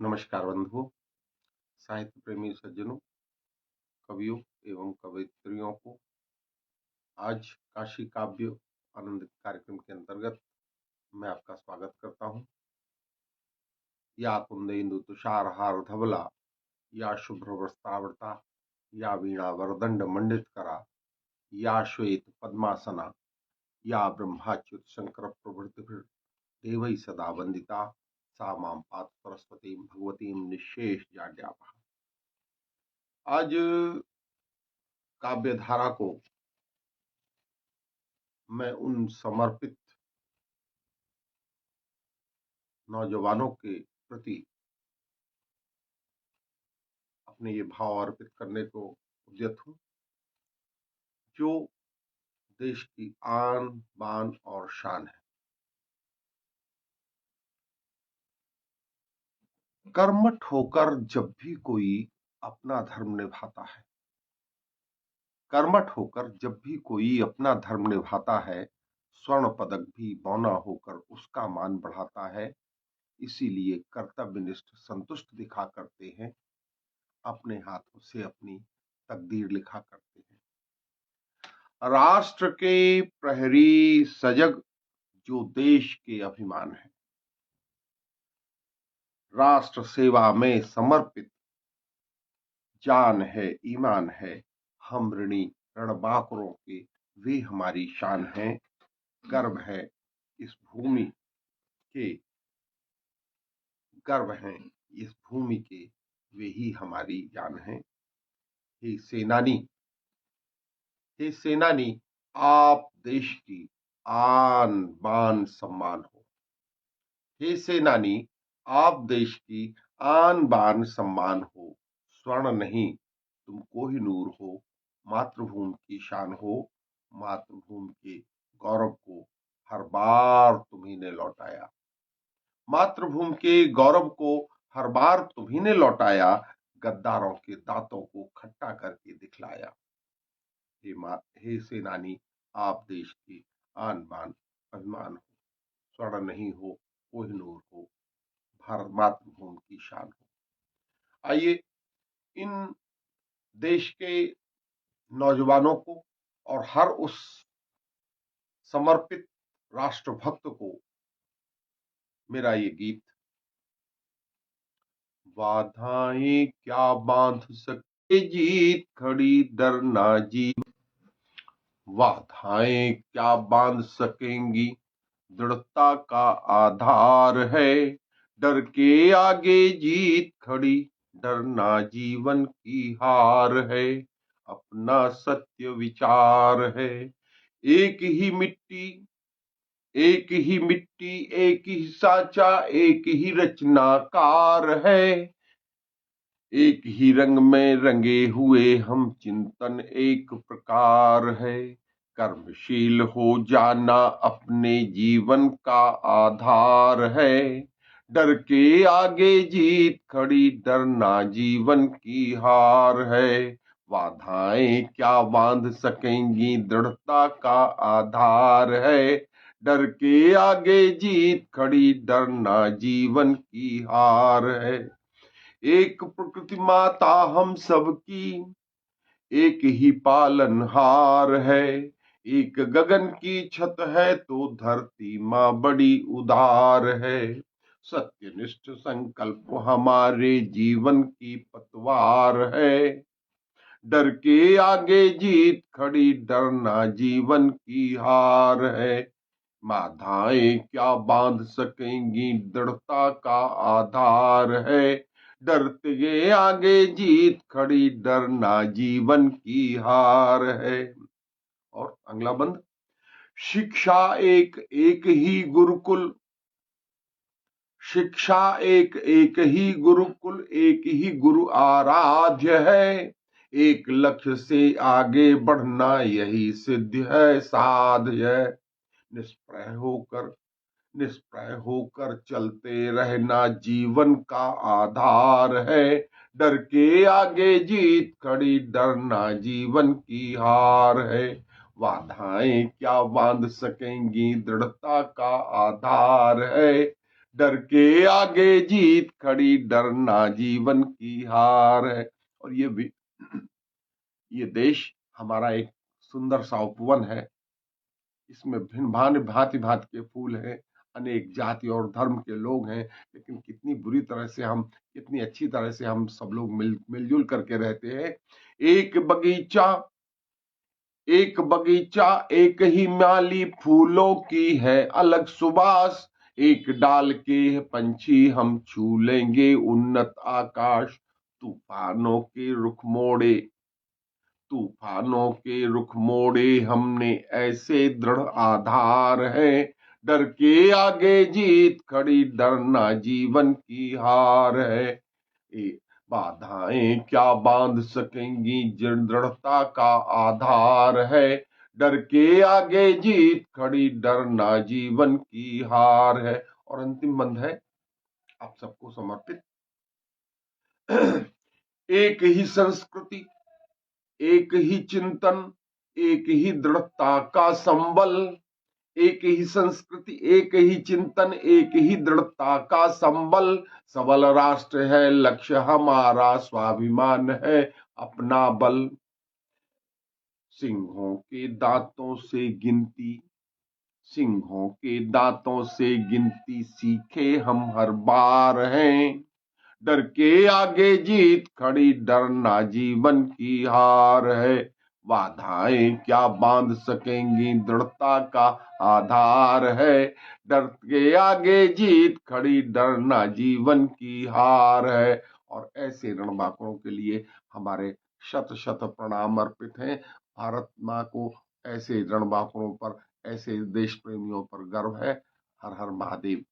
नमस्कार बंधुओं, साहित्य प्रेमी सज्जनों, कवियों एवं कवयित्रियों को आज काशी काव्य आनंद कार्यक्रम के अंतर्गत मैं आपका स्वागत करता हूं। या कुंदेन्दु तुषार हार धवला, या शुभ्र वस्त्रावृता, या वीणा वरदंड मंडित करा, या श्वेत पद्मासना, या ब्रह्माच्युत शंकर प्रभृति देवै सदा वंदिता, सा मां पात सरस्वतीं भगवतीं निःशेष जाड्यापहा। आज काव्य धारा को मैं उन समर्पित नौजवानों के प्रति अपने ये भाव अर्पित करने को उद्यत हूं, जो देश की आन बान और शान है। कर्मठ होकर जब भी कोई अपना धर्म निभाता है, कर्मठ होकर जब भी कोई अपना धर्म निभाता है, स्वर्ण पदक भी बौना होकर उसका मान बढ़ाता है। इसीलिए कर्तव्यनिष्ठ संतुष्ट दिखा करते हैं, अपने हाथों से अपनी तकदीर लिखा करते हैं। राष्ट्र के प्रहरी सजग जो देश के अभिमान है, राष्ट्र सेवा में समर्पित जान है, ईमान है, हम ऋणी रणबांकुरों के वे हमारी शान है। गर्व है इस भूमि के, गर्व है इस भूमि के, वे ही हमारी जान है। हे सेनानी, हे सेनानी, आप देश की आन बान सम्मान हो। हे सेनानी, आप देश की आन बान सम्मान हो। स्वर्ण नहीं तुम कोहिनूर हो, मातृभूमि की शान हो। मातृभूमि के गौरव को हर बार तुम्ही ने लौटाया, मातृभूमि के गौरव को हर बार तुम्ही ने लौटाया। गद्दारों के दांतों को खट्टा करके दिखलाया। हे सेनानी, आप देश की आन बान अभिमान हो। स्वर्ण नहीं हो, कोहिनूर हो, भारत मातृभूमि की शान हो। आइए इन देश के नौजवानों को और हर उस समर्पित राष्ट्रभक्त को मेरा ये गीत। बाधाएं क्या बांध सके जीत खड़ी डरना जीव, बाधाएं क्या बांध सकेंगी दृढ़ता का आधार है। डर के आगे जीत खड़ी डरना जीवन की हार है। अपना सत्य विचार है, एक ही मिट्टी, एक ही मिट्टी, एक ही साचा, एक ही रचनाकार है। एक ही रंग में रंगे हुए हम, चिंतन एक प्रकार है। कर्मशील हो जाना अपने जीवन का आधार है। डर के आगे जीत खड़ी डरना जीवन की हार है। बाधाएं क्या बांध सकेंगी दृढ़ता का आधार है। डर के आगे जीत खड़ी डरना जीवन की हार है। एक प्रकृति माता हम सबकी, एक ही पालनहार है। एक गगन की छत है तो धरती माँ बड़ी उदार है। सत्यनिष्ठ संकल्प हमारे जीवन की पतवार है। डर के आगे जीत खड़ी डरना जीवन की हार है। बाधाएं क्या बांध सकेंगी दृढ़ता का आधार है। डरते के आगे जीत खड़ी डरना जीवन की हार है। और अगला बंद। शिक्षा एक एक ही गुरुकुल, शिक्षा एक एक ही गुरुकुल, एक ही गुरु आराध्य है। एक लक्ष्य से आगे बढ़ना यही सिद्ध है, साध्य है। निष्प्रय होकर चलते रहना जीवन का आधार है। डर के आगे जीत खड़ी डरना जीवन की हार है। बाधाएं क्या बांध सकेंगी दृढ़ता का आधार है। डर के आगे जीत खड़ी, डरना जीवन की हार है। और ये देश हमारा एक सुंदर सा उपवन है। इसमें भिन्न भांति भांति के फूल हैं, अनेक जाति और धर्म के लोग हैं, लेकिन कितनी बुरी तरह से हम, कितनी अच्छी तरह से हम सब लोग मिलजुल करके रहते हैं। एक बगीचा एक ही माली, फूलों की है अलग सुबास। एक डाल के पंछी हम छू लेंगे उन्नत आकाश। तूफानों के रुख मोड़े हमने, ऐसे दृढ़ आधार है। डर के आगे जीत खड़ी, डरना जीवन की हार है। बाधाएं क्या बांध सकेंगी, दृढ़ता का आधार है। डर के आगे जीत खड़ी, डरना जीवन की हार है। और अंतिम बंद है आप सबको समर्पित। एक ही संस्कृति, एक ही चिंतन, एक ही दृढ़ता का संबल। एक ही संस्कृति, एक ही चिंतन, एक ही दृढ़ता का संबल। सबल राष्ट्र है लक्ष्य हमारा, स्वाभिमान है अपना बल। सिंहों के दांतों से गिनती सीखे हम हर बार हैं। डर के आगे जीत खड़ी, डरना जीवन की हार है। बाधाएं क्या बांध सकेंगी, दृढ़ता का आधार है। डर के आगे जीत खड़ी, डरना जीवन की हार है। और ऐसे रणबांकुरों के लिए हमारे शत शत प्रणाम अर्पित हैं। भारत माँ को ऐसे रणबांकुरों पर, ऐसे देश प्रेमियों पर गर्व है। हर हर महादेव।